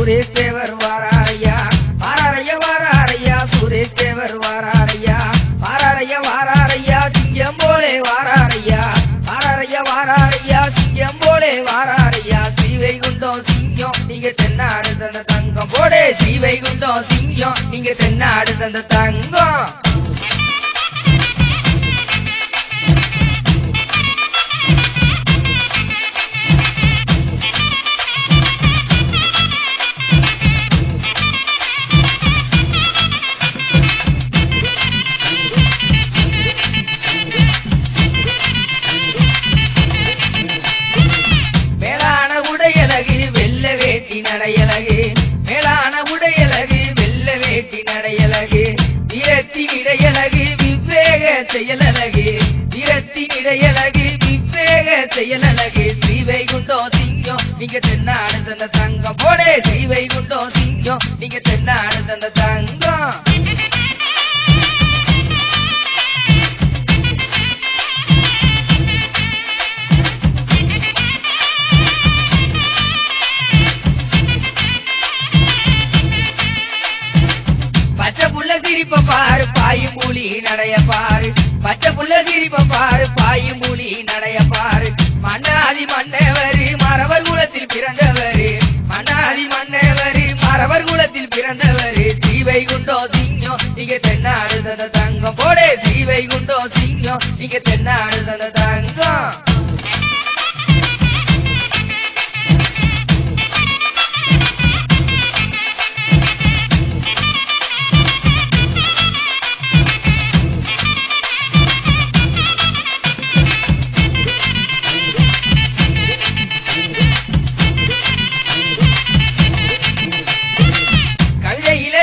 சுரேஷ் தேவர் வாராரையா வாராரையா வாராரையா சுரேஷ் தேவர் வாராரையா வாராரையா வாராரையா சிங்கம் போலே வாராரையா வாராரையா வாராரையா சிங்கம் போலே வாராரையா ஸ்ரீவைகுண்டம் சிங்கம் நீங்க தென்னாடு தந்த தங்கம் போடே ஸ்ரீவைகுண்டம் சிங்கம் நீங்க தென்னாடு தந்த தங்கம் நடையழகு மேலான உடையழகு வெள்ள வேட்டி நடையழகு வீரத்தின் இடையழகு விவேக செயலழகு வீரத்தின் இடையழகு விவேக செயலழகு ஸ்ரீவைகுண்டம் சிங்கம் நீங்க தென்னாடு தந்த தங்கம் போடே ஸ்ரீவைகுண்டம் சிங்கம் நீங்க தென்னாடு தந்த தங்கம் சிரிப்ப பாரு பாயும் மூலி நடைய பாரு பச்சை புள்ள சிரிப்ப பாரு பாயும் மூலி நடைய பாரு மன்னாதி மன்னவரு மறவர் குலத்தில் பிறந்தவரு மன்னாதி மன்னவரு மறவர் குலத்தில் பிறந்தவரு ஸ்ரீவைகுண்டம் சிங்கம் நீங்க தென்னாடு தந்த தங்கம் போடே ஸ்ரீவைகுண்டம் சிங்கம் நீங்க தென்னாடு தந்த தங்கம்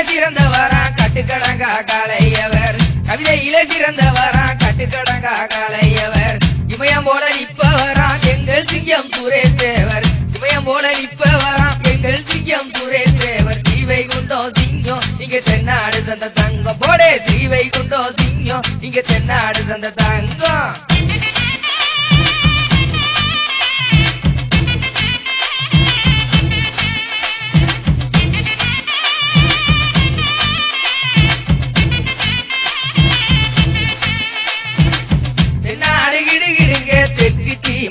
சிறந்தவரா கட்டுக்கடங்கா காளையவர் கவிதையில சிறந்தவரா கட்டுக்கடங்கா காளையவர் இமயம் போல நிற்பவராம் எங்கள் சிங்கம் சுரேஷ் தேவர் இமயம் போல நிற்பவராம் எங்கள் சிங்கம் சுரேஷ் தேவர் ஸ்ரீவைகுண்டம் சிங்கம் நீங்க தென்னாடு தந்த தங்கம் போடே ஸ்ரீவைகுண்டம் சிங்கம் நீங்க தென்னாடு தந்த தங்கம்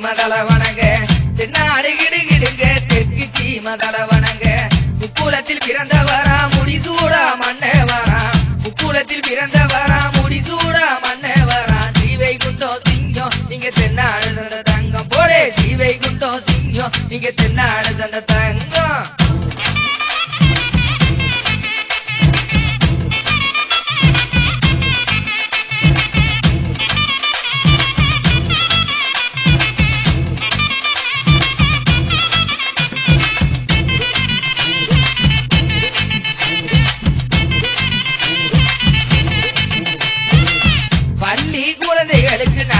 மதள வணங்க தென்னாடு கிடுகிடுங்க தெற்கு சீமதள வணங்க முக்குளத்தில் பிறந்தவரா முடிசூடா மன்னவரா முக்குளத்தில் பிறந்தவரா முடிசூடா மன்னவரா ஸ்ரீவைகுண்டம் சிங்கம் நீங்க தென்னாடு தந்த தங்கம் போடே ஸ்ரீவைகுண்டம் சிங்கம் நீங்க தென்னாடு தந்த தங்கம்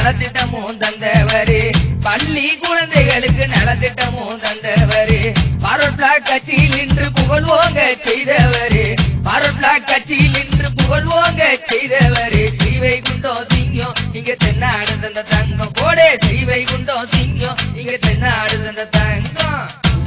நலத்திட்டமும் தந்தவரு பள்ளி குழந்தைகளுக்கு நலத்திட்டமும் தந்தவரு பார்வர்ட் பிளாக் கட்சியில் இன்று புகழ்வோங்க செய்தவரு பார்வர்ட் பிளாக் கட்சியில் இன்று புகழ்வோங்க செய்தவரு ஸ்ரீவைகுண்டம் சிங்கம் நீங்க தென்னாடு தந்த தங்கம் போடே ஸ்ரீவைகுண்டம் சிங்கம் நீங்க தென்னாடு தந்த தங்கம்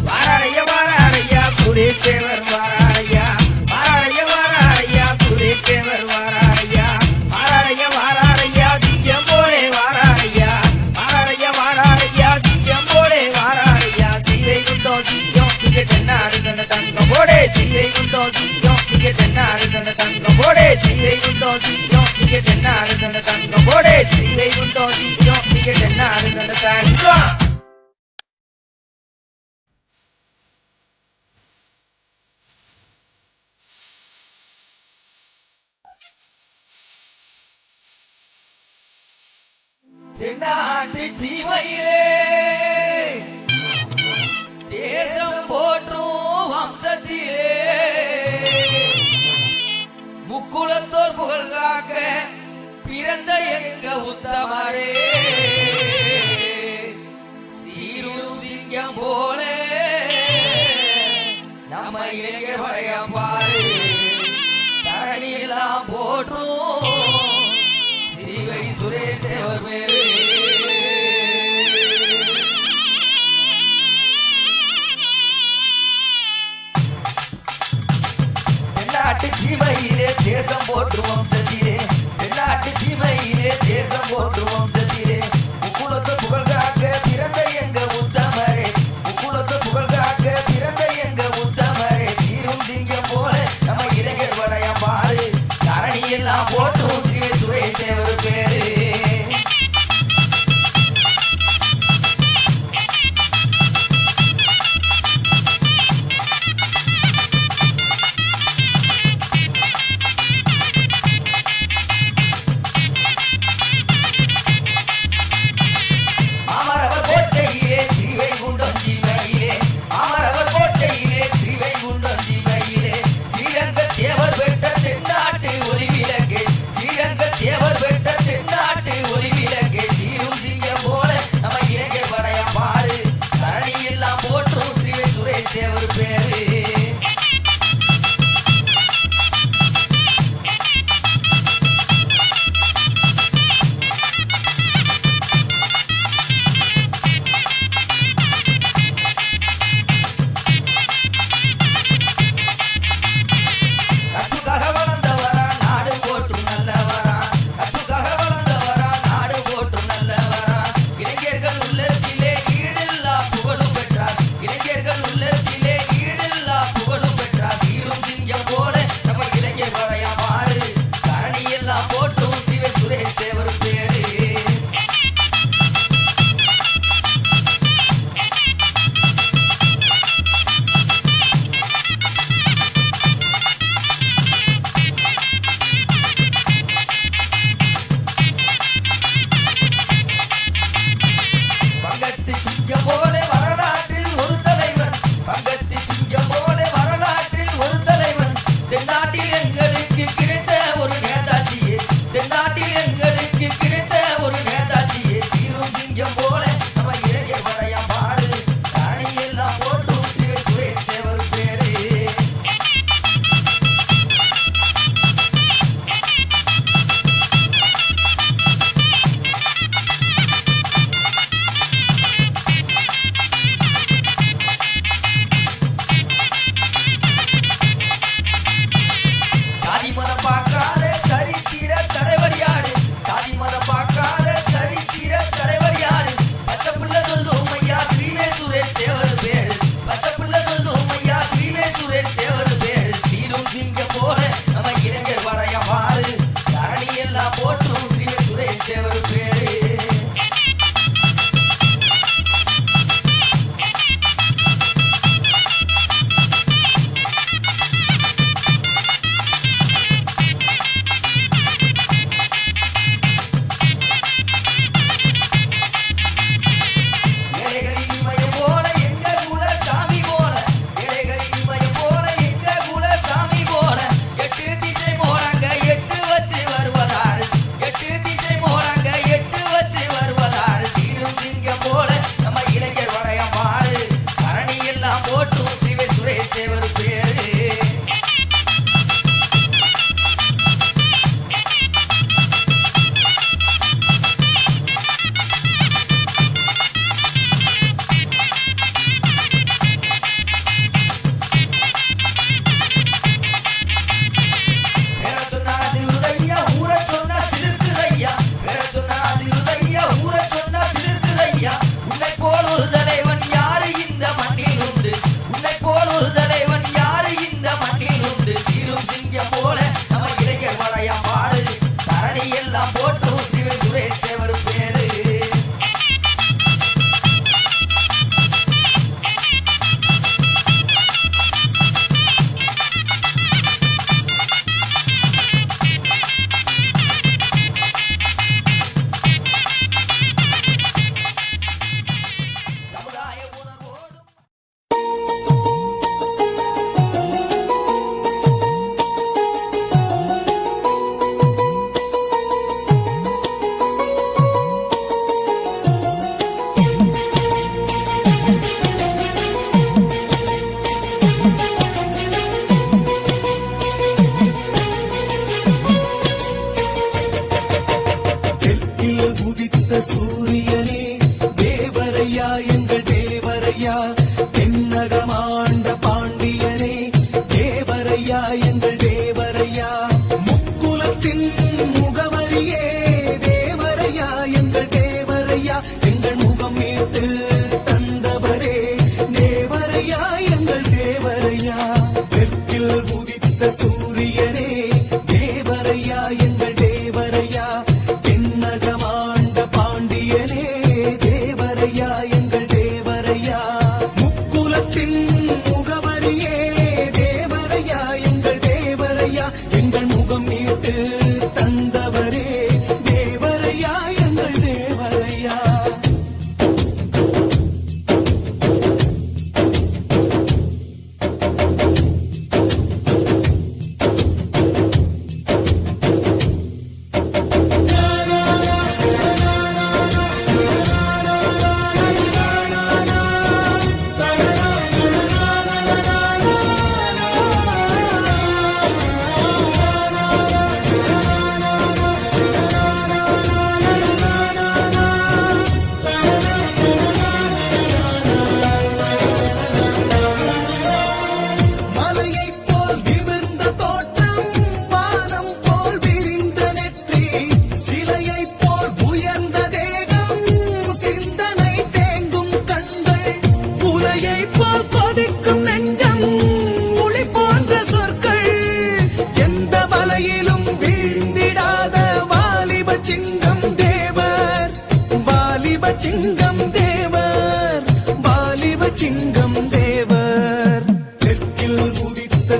வாராரையா வாராரையா சுரேஷ் தேவர் வாராரையா வாராரையா வாராரையா சுரேஷ் தேவர் வாராரையா வாராரையா வாராரையா சிங்கம் போலே வாராரையா வாராரையா வாராரையா சிங்கம் போலே வாராரையா ஸ்ரீவைகுண்டம் சிங்கம் நீங்க தென்னாடு தந்த தங்கம் போடே ஸ்ரீவைகுண்டம் சிங்கம் நீங்க தென்னாடு தந்த தங்கம் போடே ஸ்ரீவைகுண்டம் சிங்கம் நீங்க தென்னாடு தந்த தங்கம் போடே ஸ்ரீவைகுண்டம் சிங்கம் நீங்க தென்னாடு தந்த தங்கம் தென்னாட்டு சீமையிலே தேசம் போற்றும் வம்சத்திலே முக்குளத்தோர் புகழ் காக்க பிறந்த எங்க உத்தமரே சீரும் சிங்கம் போலே நம்ம இளைஞர் படையம் பாரு தரணியெல்லாம் போற்றும் ஸ்ரீவை சுரேஷ் தேவர் பேரு தேசம் போற்றுவோம் சத்திலே தென்னாட்டு சீமையிலே தேசம் போற்றுவோம் சத்திலே முக்குளத்து புகழ் காக்க பிறந்த எங்க உத்தமரே முக்குளத்து புகழ் காக்க பிறந்த எங்க உத்தமரே சீரும் சிங்கம் போல நம்ம இளைஞர் வடையம் பாரு தரணி எல்லாம் போட்டும் ஸ்ரீ சுரேஷ் தேவர் பேரு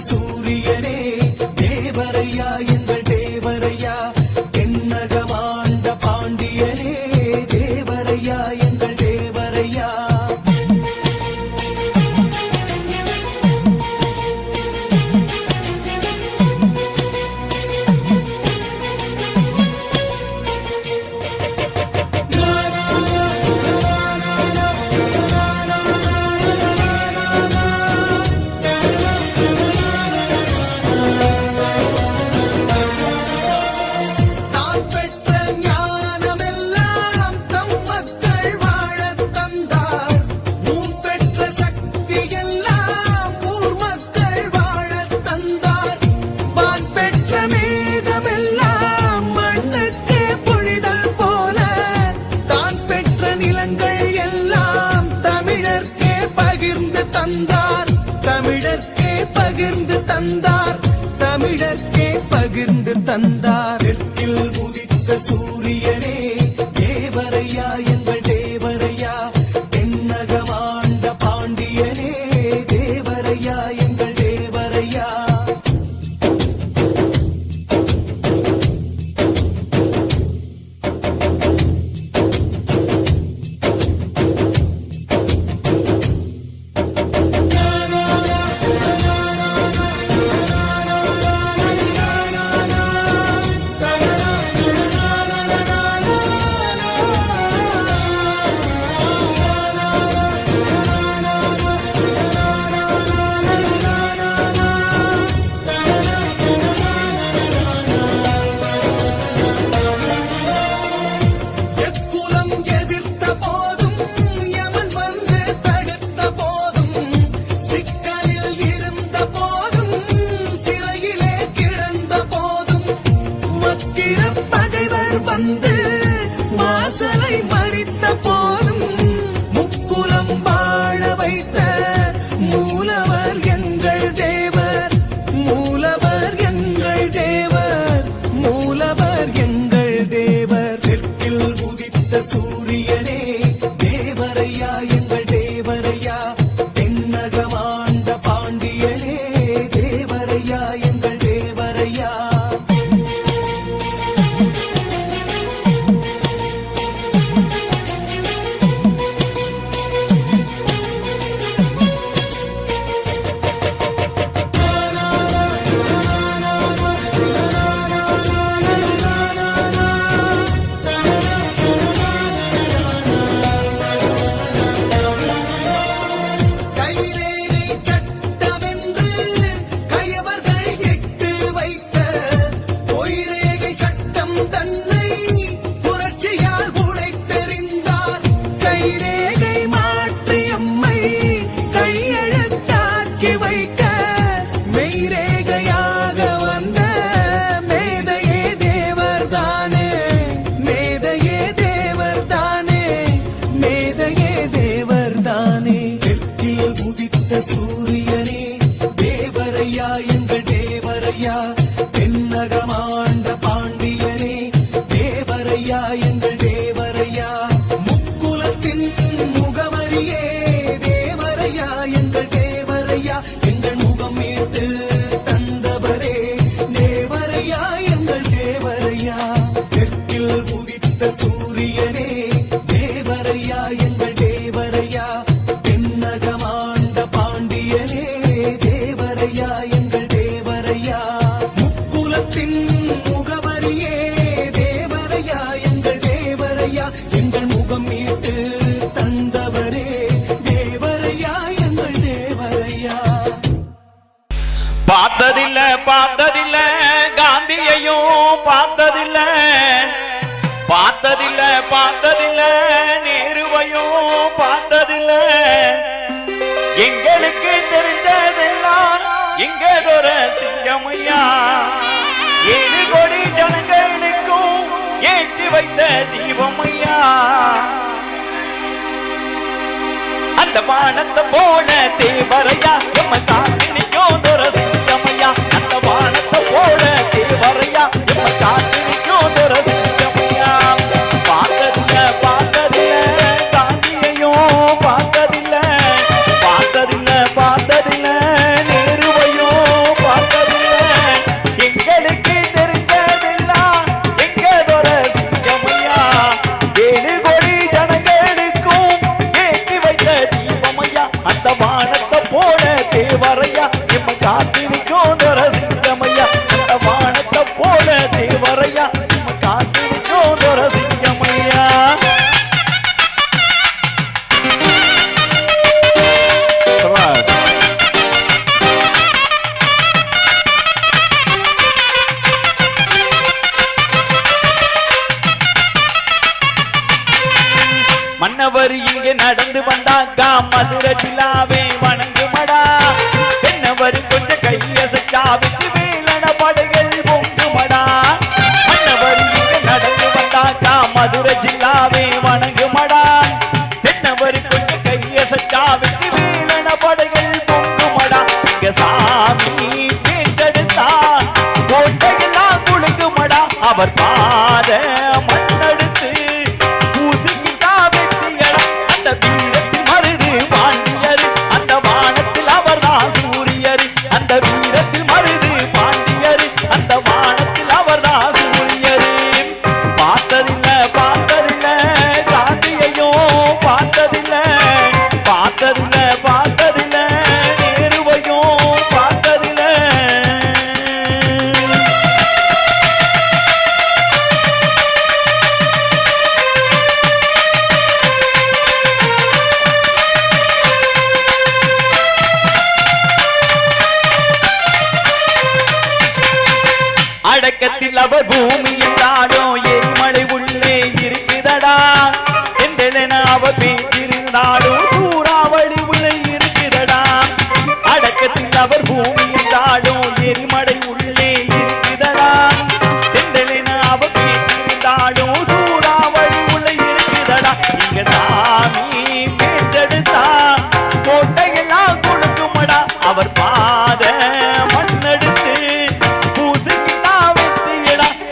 சூரியனே தேவரையா எங்கள் தேவரையா தென்னகமாண்ட பாண்டியனே தேவரையா எங்கள் தேவரையா தமிழர்க்கே பகிர்ந்து தந்தார் தெற்கில் உதித்த சூரியனே தேவரையா எங்கள் தேவரையா தென்னகமாண்ட பாண்டியனே தேவரையா எங்கள் தேவரையா சூரியனே தேவரையா எங்கள் தேவரையா தென்னகமாண்ட பாண்டியனே தேவரையா எங்கள் தேவரையா சூரியனே தேவரையா எங்கள் தேவரையா தென்னகமாண்ட பாண்டியனே தேவரையா எங்கள் தேவரையா முக்குலத்தின் முகவரியே தேவரையா எங்கள் தேவரையா எங்கள் முகம் மீட்டு தந்தவரே தேவரையா எங்கள் தேவரையா தெற்கில் உதித்த சூரியனே தேவரையா எங்கள் தேவரையா தென்னகமாண்ட பாண்டியனே தேவரையா எங்கள் தேவரையா முக்குலத்தின் முகவரியே தேவரையா எங்கள் தேவரையா எங்கள் முகம் மீட்டு தந்தவரே தேவரையா எங்கள் தேவரையா பார்த்ததில்ல பார்த்ததில்ல காந்தியையும் பார்த்ததில்ல பார்த்ததில்ல பார்த்ததில்ல நேருவையும் பார்த்ததில்ல எங்களுக்கு தெரிஞ்சதெல்லாம் எங்கதொர சிங்கமையா 7 கோடி ஜனங்களுக்கும் ஏற்றி வைத்த தீபமையா அந்த வானத்தை போல தேவரையா எம்ம காத்து நிற்கும் தோர சிங்கமையா அந்த வானத்தை போல தேவரையா எம்ம காத்து நிற்கும் தோர சிங்கமையா பார்த்ததில்ல பார்த்ததில்ல காந்தியையும் பார்த்ததில்ல பார்த்ததில்ல பார்த்ததில்ல நேருவையும் காத்திருக்கும் துரசிங்கமையா அந்த வானத்தை போல தேவரையா நம்ம காத்திருக்கும் துரசிங்கமையா மன்னவர் இங்கே நடந்து வந்தாக்கா மதுரை ஜில்லாவே வணங்குமடா தென்னவர் கொஞ்சம் கையசைச்சா விட்டு வேலன படைகள் பொங்குமடா மன்னவர் இங்கே நடந்து வந்தாக்கா மதுரை ஜில்லாவே வணங்குமடா தென்னவர் கொஞ்சம் கையசைச்சா விட்டு வேலன படைகள் பொங்குமடா இங்க சாமி பேச்செடுத்தா கோட்டையெல்லாம் குலுங்குமடா அவர் பாத மண்ணெடுத்து அந்த வீரத்தில் மருது பாண்டியர் அந்த வானத்தில் அவர்தான் சூரியர் அந்த வீரத்தில் மருது பாண்டியர் அந்த வானத்தில் அவர்தான் சூரியர் பார்த்ததில்ல பார்த்ததில்ல காந்தியையும் பார்த்ததில்ல பார்த்ததில்ல பார்த்ததில்ல நேருவையும் பார்த்ததில்ல அடக்கத்தில் அவர் பூமி என்றாலும் எரிமலை உள்ளே இருக்குதடா என்றென அவர் பேச்சிருந்தாலும் சூறாவளி உள்ளே இருக்குதடா அடக்கத்தில் அவர் பூமி என்றாலும் எரிமலை உள்ளே இருக்குதடா என்றென அவர் பேச்சிருந்தாலும் சூறாவளி உள்ளே இருக்குதடா இங்க சாமி பேச்செடுத்தா கோட்டையெல்லாம் கொடுக்குமடா அவர் பாத மண்ணெடுத்து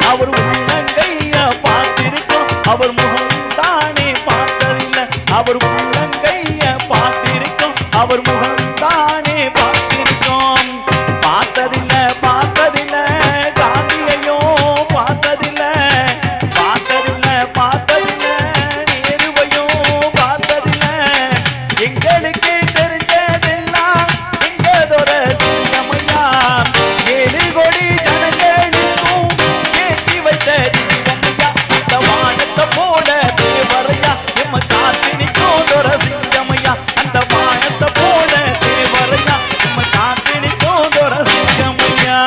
அவர் உள்ளங்கைய பார்த்திருக்கோம் அவர் முகம்தானே பார்த்ததில்லை அவர் உள்ளங்கைய பார்த்திருக்கோம் அவர் முகம்தானே பார்த்திருக்கோம் பார்த்ததில்லை பார்த்ததில்லை காந்தியையும் பார்த்ததில்லை பார்த்ததில்லை பார்த்ததில்லை நேருவையும் பார்த்ததில்லை எங்களுக்கு தெரிஞ்சதெல்லாம் எங்கதொர சிங்கமையா 7 கோடி ஜனங்களுக்கும் ஏற்றி வைத்த தீபமையா அந்த வானத்தை போல தேவரையா எம்ம காத்து நிற்கும் துரசிங்கமையா அந்த வானத்தை போல தேவரையா எம்ம காத்து நிற்கும் துரசிங்கமையா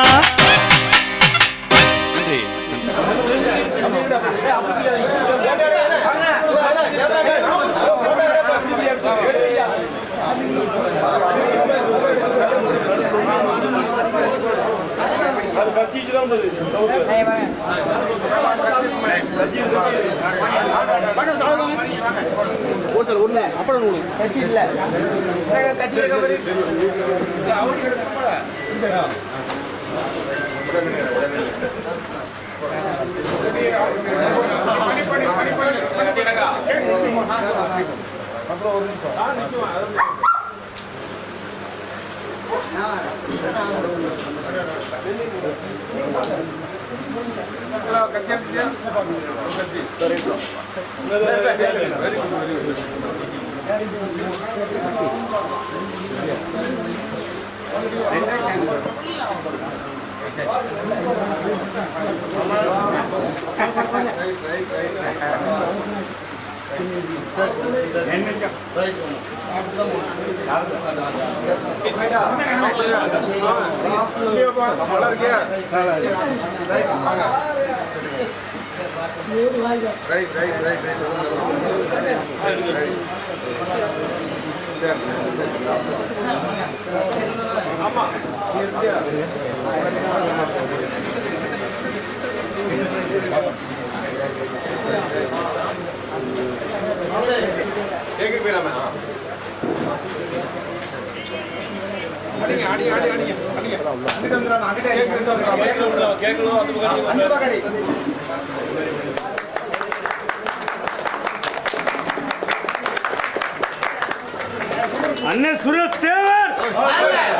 अन्य सुरेश तेवर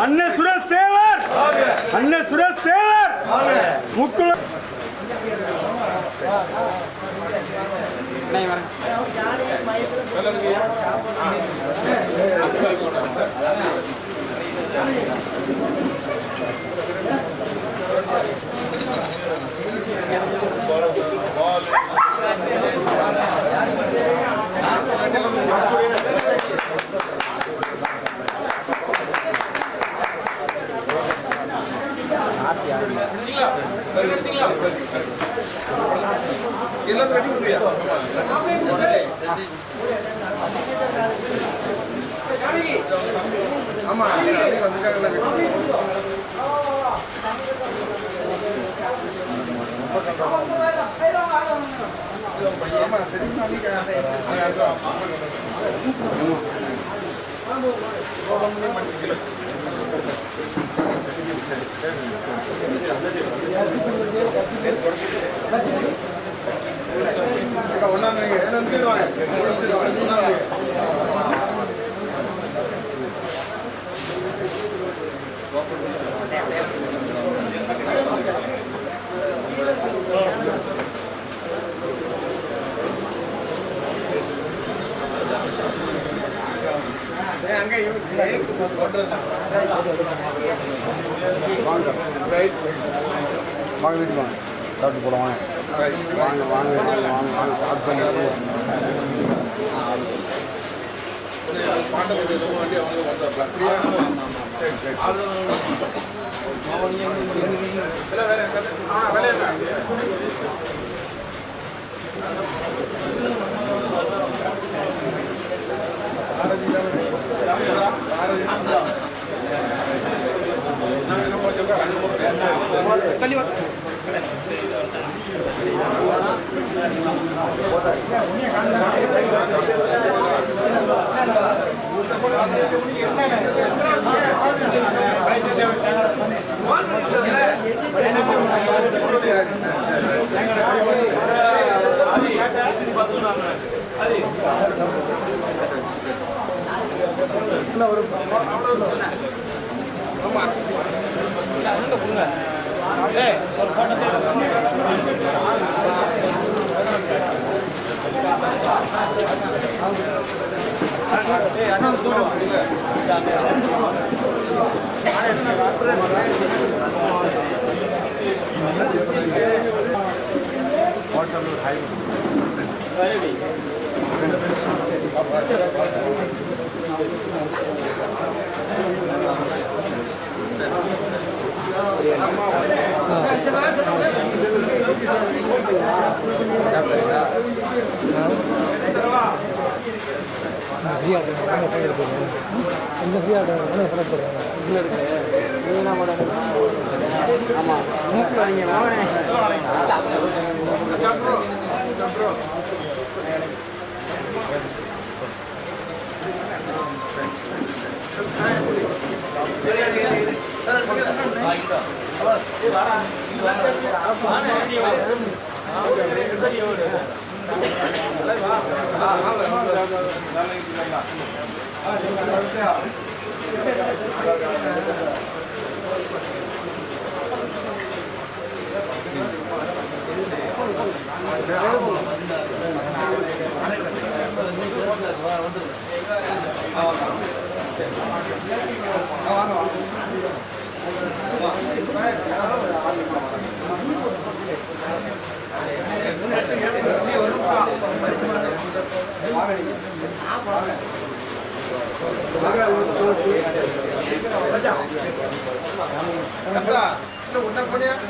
अन्य सुरेश तेवर अन्य सुरेश तेवर मुकुल नहीं मर வாங்க வீட்டுக்கு வாங்க சாப்பிட்டு போலாம் வாங்க வாங்க வாங்க வாங்க வாங்க சாப்பிட்டு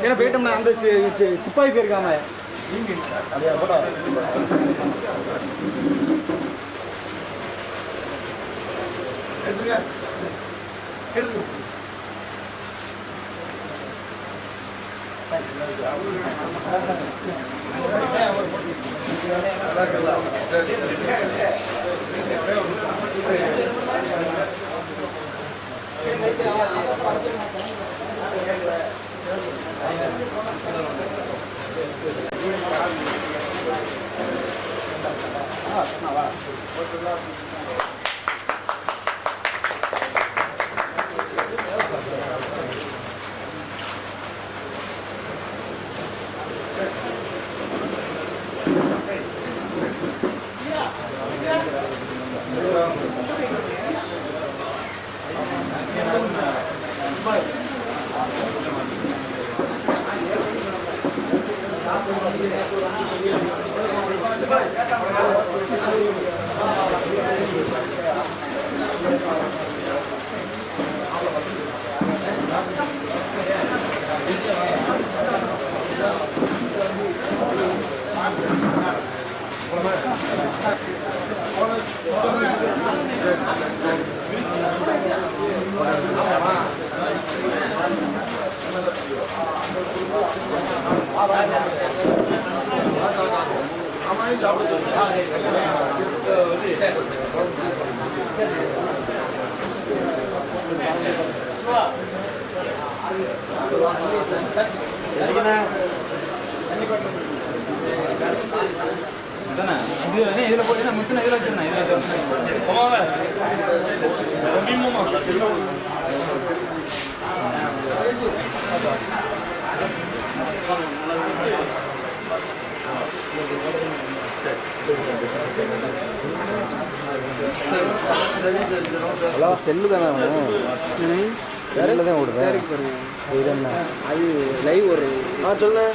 ஏன்னா போயிட்டோம்னா அந்த சிப்பாய் போயிருக்காம இதுல போட்டு முத்தின இதுல வச்சிருந்தேன் செல்லு தானே செல்லில் தான் ஓடுது இது என்ன அது லைவ் ஒரு சொல்லுண்ணே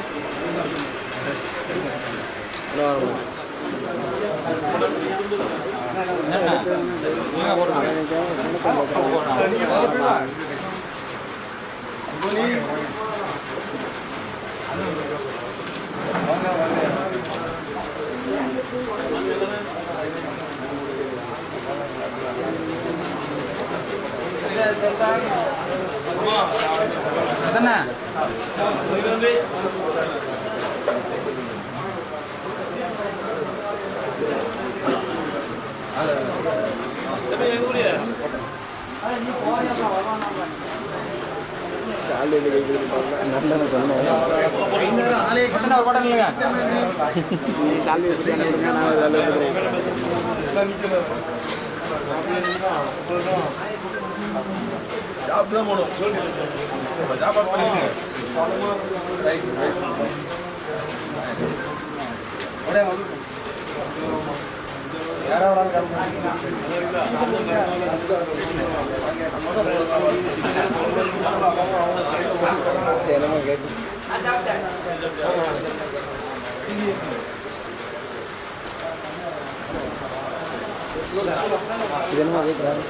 இதெல்லாம் கேட்குறாங்க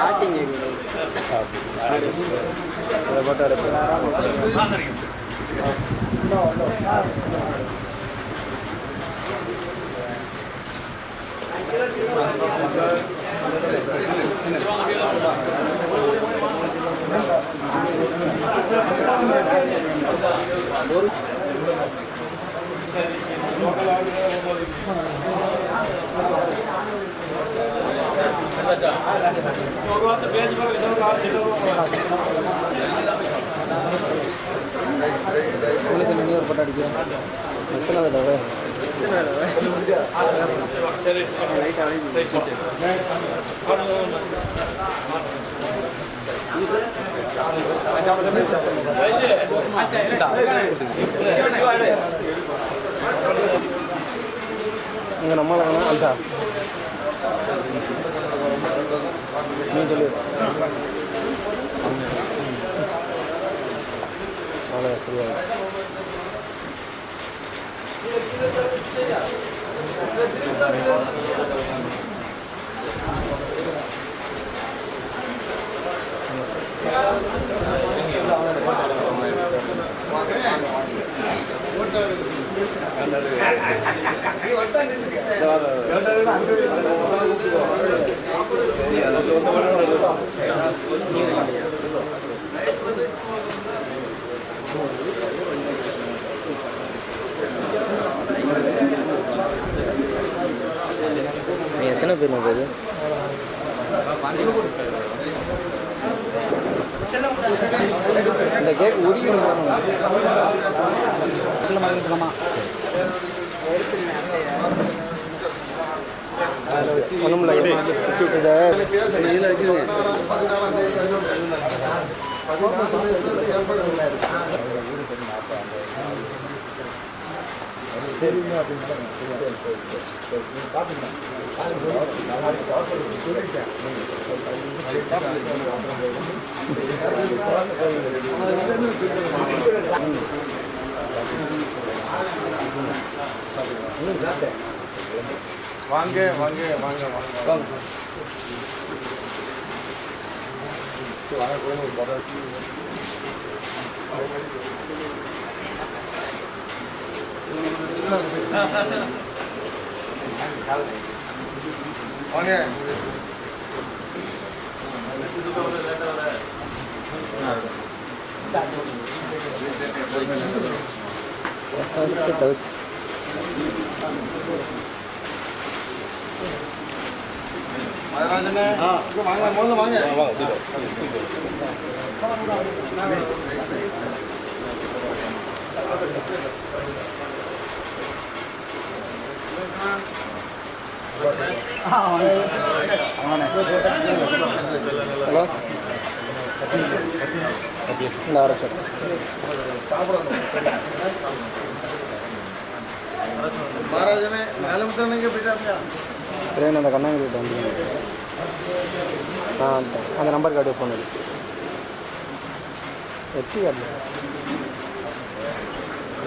ஆட்டிங் ஒரு பட்டம் அடிக்கும் எத்தனை தடவை இங்கே நம்மளா அந்த நீ சொல்லு அவ்வளோ புரியாது எத்தனை பேர் போகுது இந்த கேக் உரிக்கணும் ஒன்றும் இல்லை இதில் வச்சு சரிங்க வாங்க வாங்க வாங்க வாங்க வாங்க வாங்க தவிச்சு ஹலோ இல்லை அரைச்சா அந்த கண்ணாடி வந்து அந்த நம்பர் கார்டு ஃபோன் அடி எட்டி கார்டு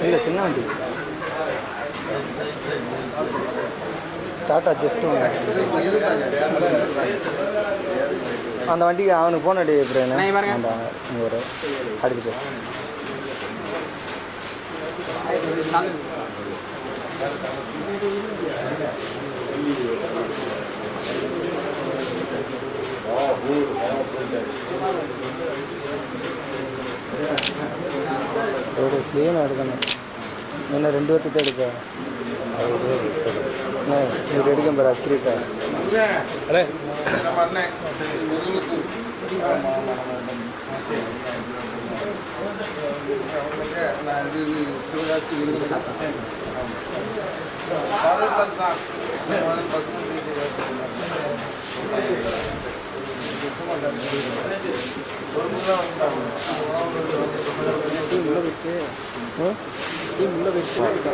இல்லை சின்ன வண்டி டாட்டா ஜஸ்ட் அந்த வண்டிக்கு அவனுக்கு ஃபோன் அடி பிரேன் அந்த ஒரு அடிச்சு பேச க்ளீனாக எடுக்கணும் என்ன 2 வருஷத்தை எடுக்க இது எடுக்க பாரு அத்திரிக்கா உள்ள போயிடுச்சு உள்ள போயிடுச்சு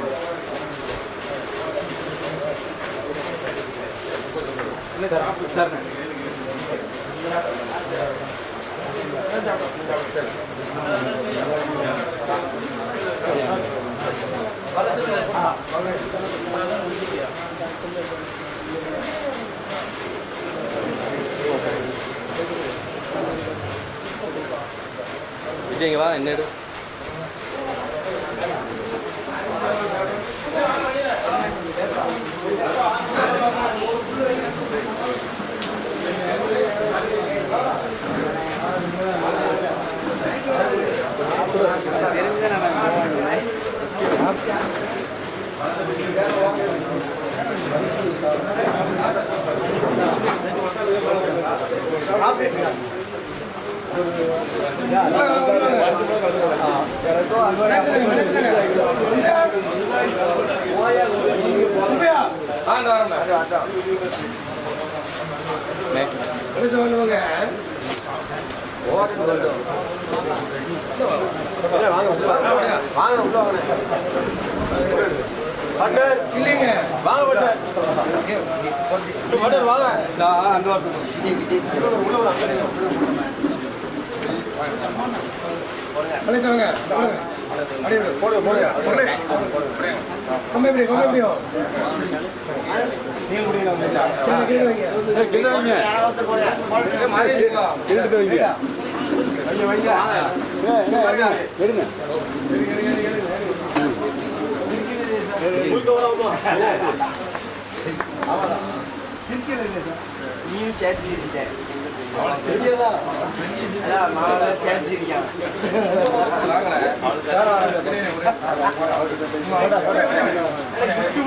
விஜய்ங்களா என்ன இல்லைங்க வாங்க பட்டர் வாங்க அந்த போடு நீயும் சேர்த்து மாவட்ட சேர்த்திருக்கான் போடு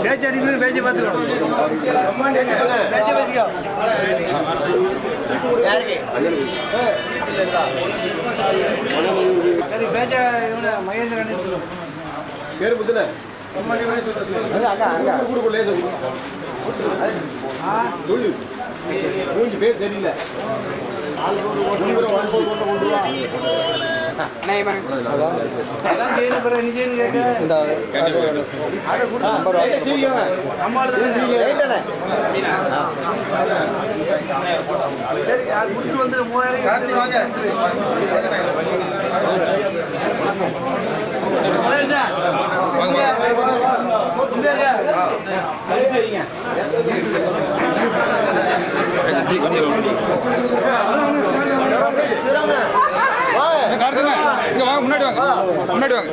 பேச்சு அடிக்கிறது பேச்சு பார்த்துக்கணும். பேச்ச மகேந்திரன் பேரு புத்தன மூஞ்சி பேர் சரியில்லை. இங்க வாங்க, முன்னாடி வாங்க, முன்னாடி வாங்க.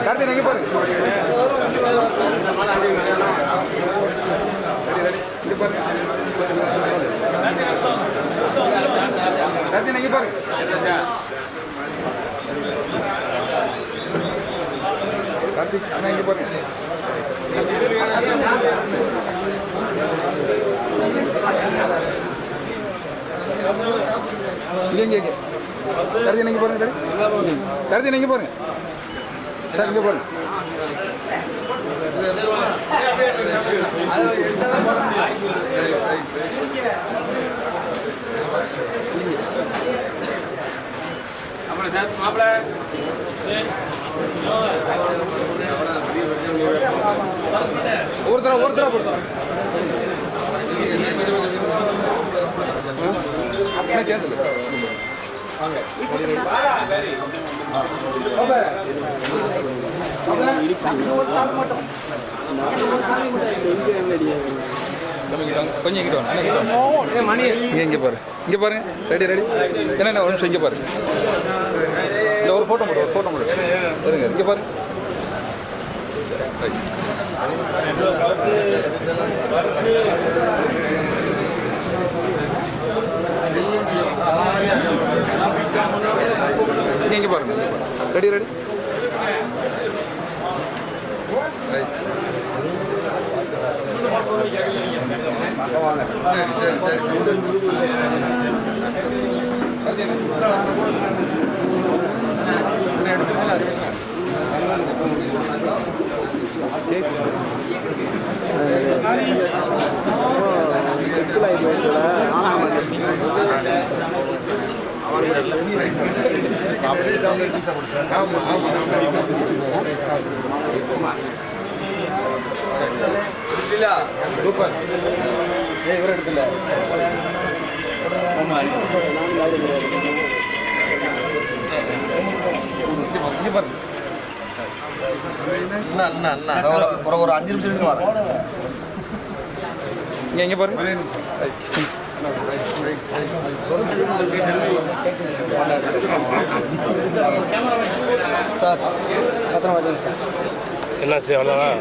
கார்த்திக் எங்க பாரு, கார்த்திக் எங்க பாரு. கார்த்திக் அண்ணா இங்க பாருங்க. இங்க கருதி நீங்க பாருங்க, கருதி நீங்க பாருங்க சார், இங்க பாருங்க. ஒருத்தர கொஞ்சம் இங்க பாரு, இங்க பாருங்க. ரெடி ரெடி என்ன ஒரு நிமிஷம் இங்க பாருங்க. இந்த ஒரு போட்டோ மட்டும், ஒரு போட்டோ மட்டும் இருங்க. இங்க பாருங்க. இங்க பாருங்க. Ready ready super. இவர இடத்துல ஒரு 5 நிமிஷம் வர இங்க பாருங்க. சார் பத்திரம் வச்சுங்க சார். என்னாச்சு அவ்வளோதான்.